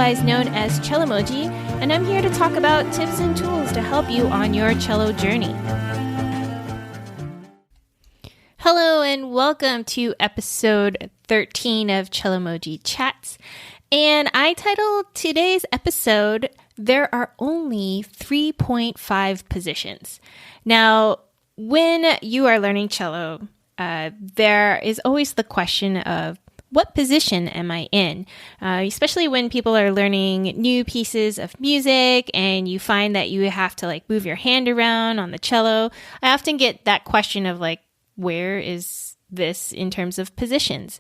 otherwise known as Cellomoji, and I'm here to talk about tips and tools to help you on your cello journey. Hello and welcome to episode 13 of Cellomoji Chats. And I titled today's episode, There Are Only 3.5 Positions. Now, when you are learning cello, there is always the question of what position am I in? Especially when people are learning new pieces of music and you find that you have to move your hand around on the cello. I often get that question of where is this in terms of positions?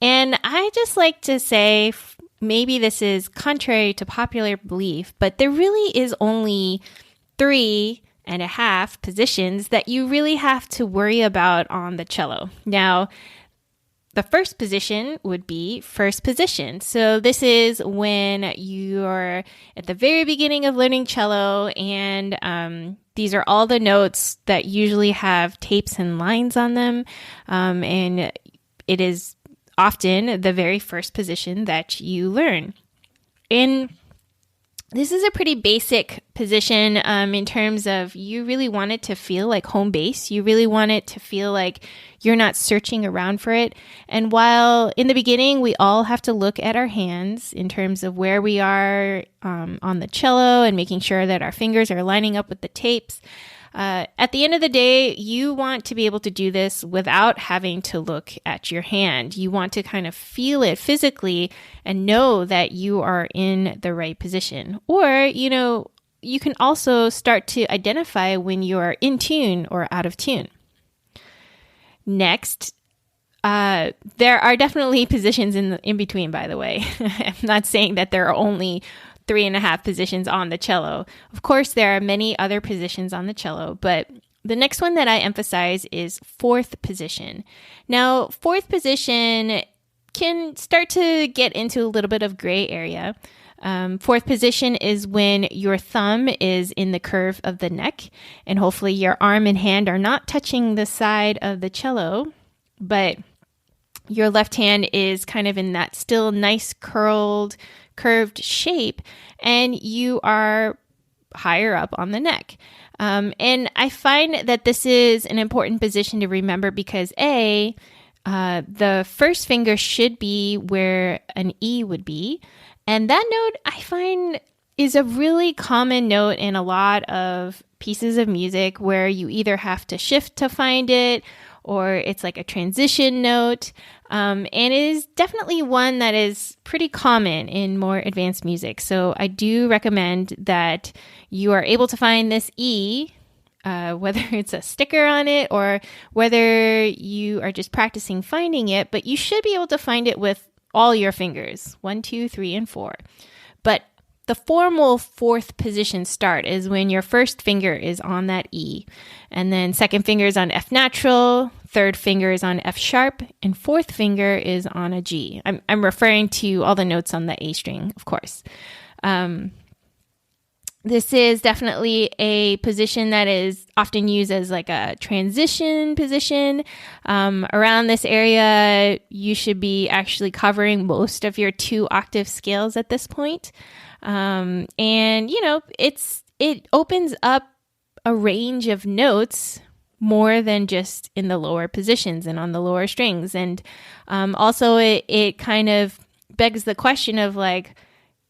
And I just like to say, maybe this is contrary to popular belief, but there really is only 3.5 positions that you really have to worry about on the cello. Now, the first position would be first position. So this is when you're at the very beginning of learning cello, and these are all the notes that usually have tapes and lines on them, and it is often the very first position that you learn. And this is a pretty basic position in terms of you really want it to feel like home base. You really want it to feel like you're not searching around for it. And while in the beginning, we all have to look at our hands in terms of where we are on the cello and making sure that our fingers are lining up with the tapes, at the end of the day, you want to be able to do this without having to look at your hand. You want to kind of feel it physically and know that you are in the right position. Or, you can also start to identify when you are in tune or out of tune. Next, there are definitely positions in between, by the way. I'm not saying that there are only 3.5 positions on the cello. Of course, there are many other positions on the cello, but the next one that I emphasize is fourth position. Now, fourth position can start to get into a little bit of gray area. Fourth position is when your thumb is in the curve of the neck, and hopefully your arm and hand are not touching the side of the cello, but your left hand is kind of in that still nice curved shape, and you are higher up on the neck. And I find that this is an important position to remember because the first finger should be where an E would be. And that note I find is a really common note in a lot of pieces of music where you either have to shift to find it or it's like a transition note. And it is definitely one that is pretty common in more advanced music. So I do recommend that you are able to find this E, whether it's a sticker on it or whether you are just practicing finding it, but you should be able to find it with all your fingers, 1, 2, 3, and 4. But the formal fourth position start is when your first finger is on that E, and then second finger is on F natural, third finger is on F sharp, and fourth finger is on a G. I'm referring to all the notes on the A string, of course. This is definitely a position that is often used as like a transition position. Around this area, you should be actually covering most of your 2-octave scales at this point. And it opens up a range of notes more than just in the lower positions and on the lower strings. And also it kind of begs the question of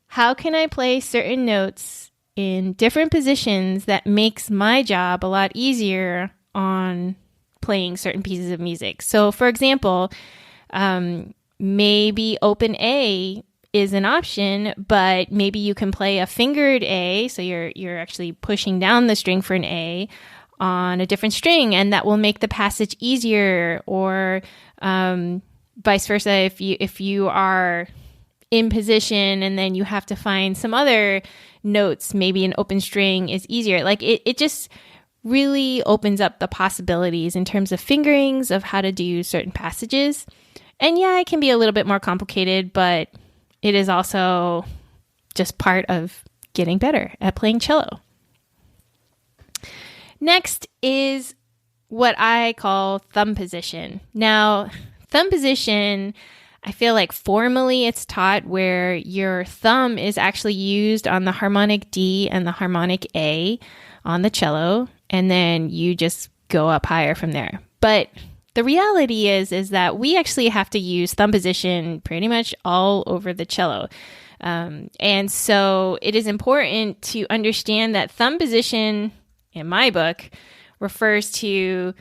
how can I play certain notes in different positions that makes my job a lot easier on playing certain pieces of music. So for example, maybe open A is an option, but maybe you can play a fingered A, so you're actually pushing down the string for an A on a different string, and that will make the passage easier. Or vice versa, if you are in position and then you have to find some other notes, maybe an open string is easier. It just really opens up the possibilities in terms of fingerings of how to do certain passages. And yeah, it can be a little bit more complicated, but it is also just part of getting better at playing cello. Next is what I call thumb position. Now, thumb position I feel like formally it's taught where your thumb is actually used on the harmonic D and the harmonic A on the cello, and then you just go up higher from there. But the reality is that we actually have to use thumb position pretty much all over the cello. And so it is important to understand that thumb position, in my book, refers to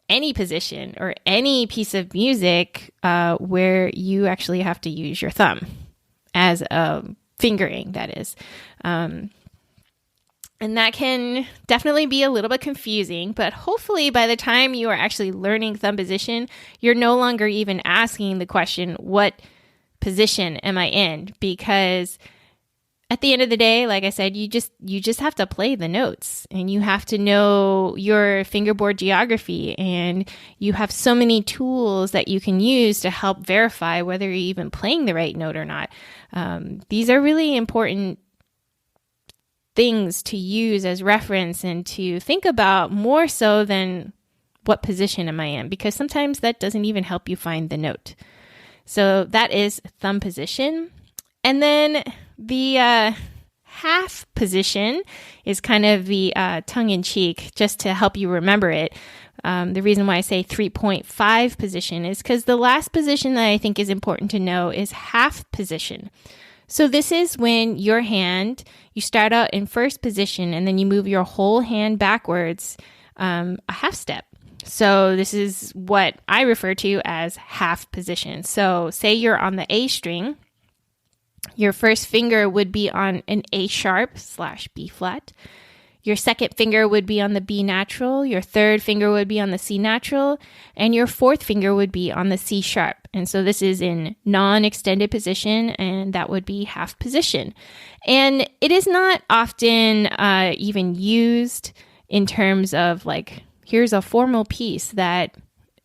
any position or any piece of music where you actually have to use your thumb as a fingering, that is. And that can definitely be a little bit confusing, but hopefully by the time you are actually learning thumb position, you're no longer even asking the question, what position am I in? Because at the end of the day, like I said, you just have to play the notes, and you have to know your fingerboard geography, and you have so many tools that you can use to help verify whether you're even playing the right note or not. These are really important things to use as reference and to think about more so than what position am I in, because sometimes that doesn't even help you find the note. So that is thumb position. And then the half position is kind of the tongue-in-cheek, just to help you remember it. The reason why I say 3.5 position is because the last position that I think is important to know is half position. So this is when your hand, you start out in first position and then you move your whole hand backwards a half step. So this is what I refer to as half position. So say you're on the A string, your first finger would be on an A sharp / B flat. Your second finger would be on the B natural. Your third finger would be on the C natural. And your fourth finger would be on the C sharp. And so this is in non-extended position, and that would be half position. And it is not often even used in terms of like, here's a formal piece that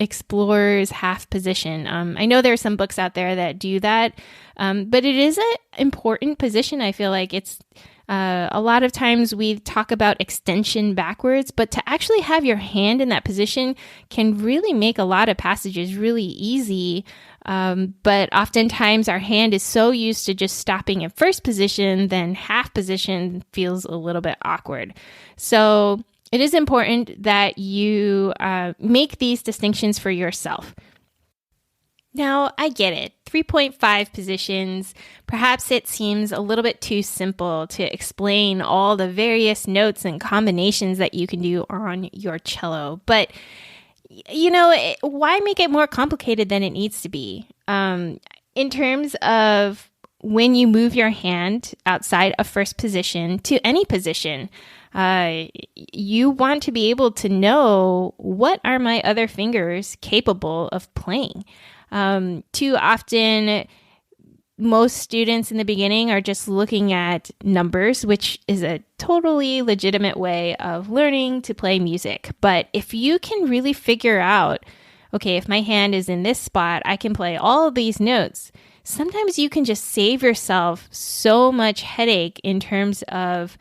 explores half position. I know there are some books out there that do that, but it is an important position. I feel like it's a lot of times we talk about extension backwards, but to actually have your hand in that position can really make a lot of passages really easy. But oftentimes our hand is so used to just stopping in first position, then half position feels a little bit awkward. So it is important that you make these distinctions for yourself. Now, I get it. 3.5 positions, perhaps it seems a little bit too simple to explain all the various notes and combinations that you can do on your cello. But, you know, why make it more complicated than it needs to be? In terms of when you move your hand outside of first position to any position, you want to be able to know, what are my other fingers capable of playing? Too often, most students in the beginning are just looking at numbers, which is a totally legitimate way of learning to play music. But if you can really figure out, okay, if my hand is in this spot, I can play all of these notes. Sometimes you can just save yourself so much headache in terms of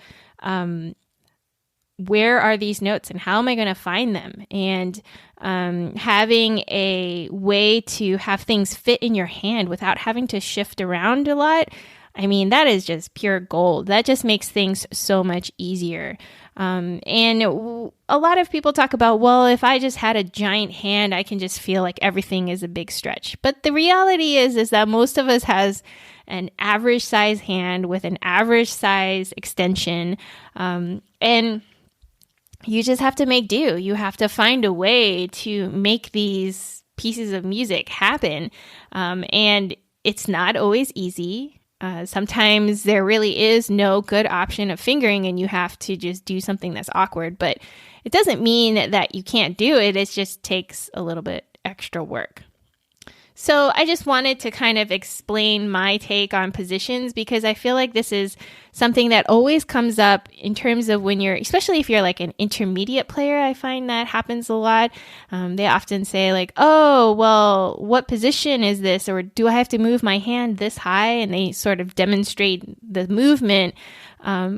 where are these notes and how am I going to find them? And having a way to have things fit in your hand without having to shift around a lot, I mean, that is just pure gold. That just makes things so much easier. And a lot of people talk about, well, if I just had a giant hand, I can just feel like everything is a big stretch. But the reality is that most of us has an average size hand with an average size extension. And you just have to make do. You have to find a way to make these pieces of music happen. And it's not always easy. Sometimes there really is no good option of fingering and you have to just do something that's awkward. But it doesn't mean that you can't do it. It just takes a little bit extra work. So I just wanted to kind of explain my take on positions because I feel like this is something that always comes up in terms of when you're, especially if you're like an intermediate player, I find that happens a lot. They often say like, oh, well, what position is this? Or do I have to move my hand this high? And they sort of demonstrate the movement,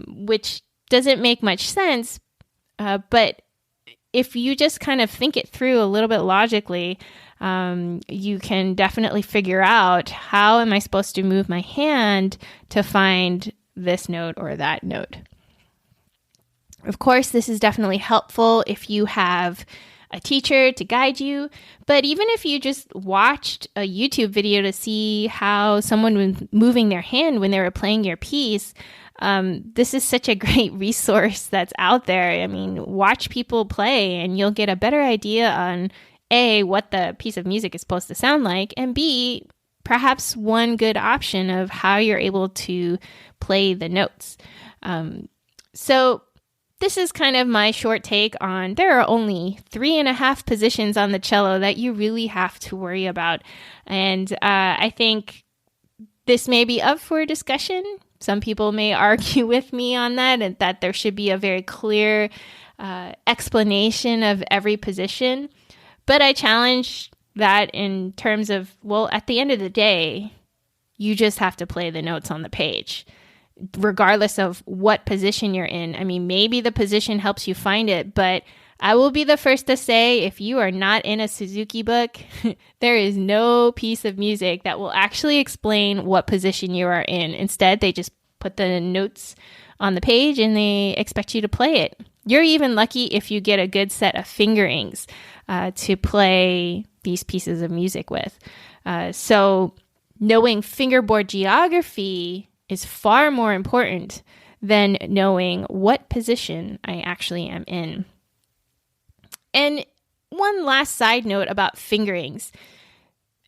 which doesn't make much sense. But if you just kind of think it through a little bit logically, you can definitely figure out, how am I supposed to move my hand to find this note or that note? Of course, this is definitely helpful if you have a teacher to guide you, but even if you just watched a YouTube video to see how someone was moving their hand when they were playing your piece, this is such a great resource that's out there. I mean, watch people play and you'll get a better idea on A, what the piece of music is supposed to sound like, and B, perhaps one good option of how you're able to play the notes. So this is kind of my short take on, there are only 3.5 positions on the cello that you really have to worry about. And I think this may be up for discussion. Some people may argue with me on that, and that there should be a very clear explanation of every position. But I challenge that in terms of, well, at the end of the day, you just have to play the notes on the page, regardless of what position you're in. I mean, maybe the position helps you find it, but I will be the first to say, if you are not in a Suzuki book, there is no piece of music that will actually explain what position you are in. Instead, they just put the notes on the page and they expect you to play it. You're even lucky if you get a good set of fingerings to play these pieces of music with. So knowing fingerboard geography is far more important than knowing what position I actually am in. And one last side note about fingerings.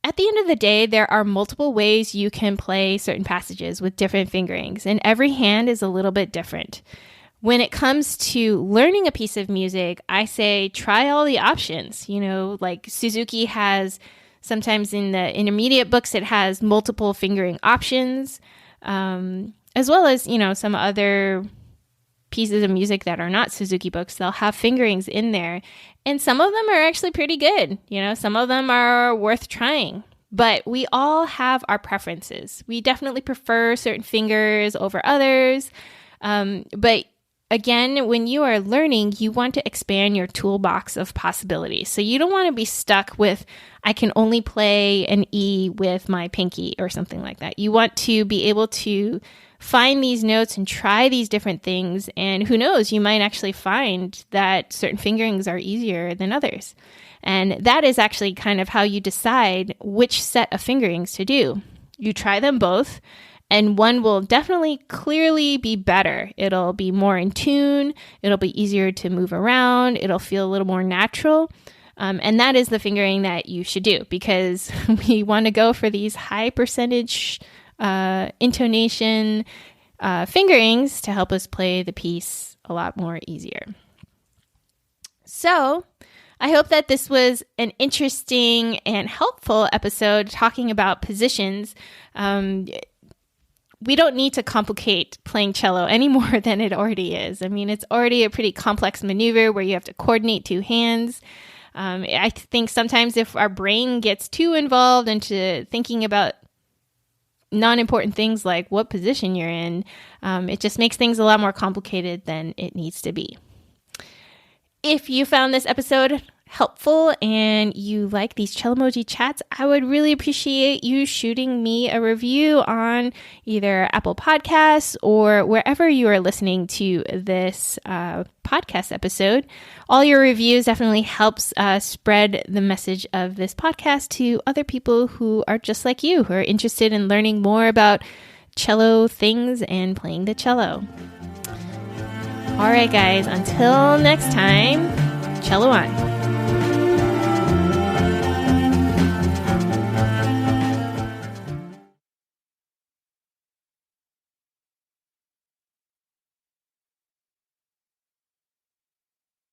At the end of the day, there are multiple ways you can play certain passages with different fingerings, and every hand is a little bit different. When it comes to learning a piece of music, I say try all the options. You know, like Suzuki has, sometimes in the intermediate books, it has multiple fingering options, as well as, you know, some other pieces of music that are not Suzuki books. They'll have fingerings in there, and some of them are actually pretty good. You know, some of them are worth trying, but we all have our preferences. We definitely prefer certain fingers over others. But again, when you are learning, you want to expand your toolbox of possibilities. So you don't want to be stuck with, I can only play an E with my pinky or something like that. You want to be able to find these notes and try these different things. And who knows, you might actually find that certain fingerings are easier than others. And that is actually kind of how you decide which set of fingerings to do. You try them both, and one will definitely clearly be better. It'll be more in tune. It'll be easier to move around. It'll feel a little more natural. And that is the fingering that you should do, because we want to go for these high percentage intonation fingerings to help us play the piece a lot more easier. So I hope that this was an interesting and helpful episode talking about positions. We don't need to complicate playing cello any more than it already is. I mean, it's already a pretty complex maneuver where you have to coordinate two hands. I think sometimes if our brain gets too involved into thinking about non-important things like what position you're in, it just makes things a lot more complicated than it needs to be. If you found this episode helpful and you like these Cellomoji chats, I would really appreciate you shooting me a review on either Apple Podcasts or wherever you are listening to this podcast episode. All your reviews definitely helps spread the message of this podcast to other people who are just like you, who are interested in learning more about cello things and playing the cello. All right, guys, until next time, cello on.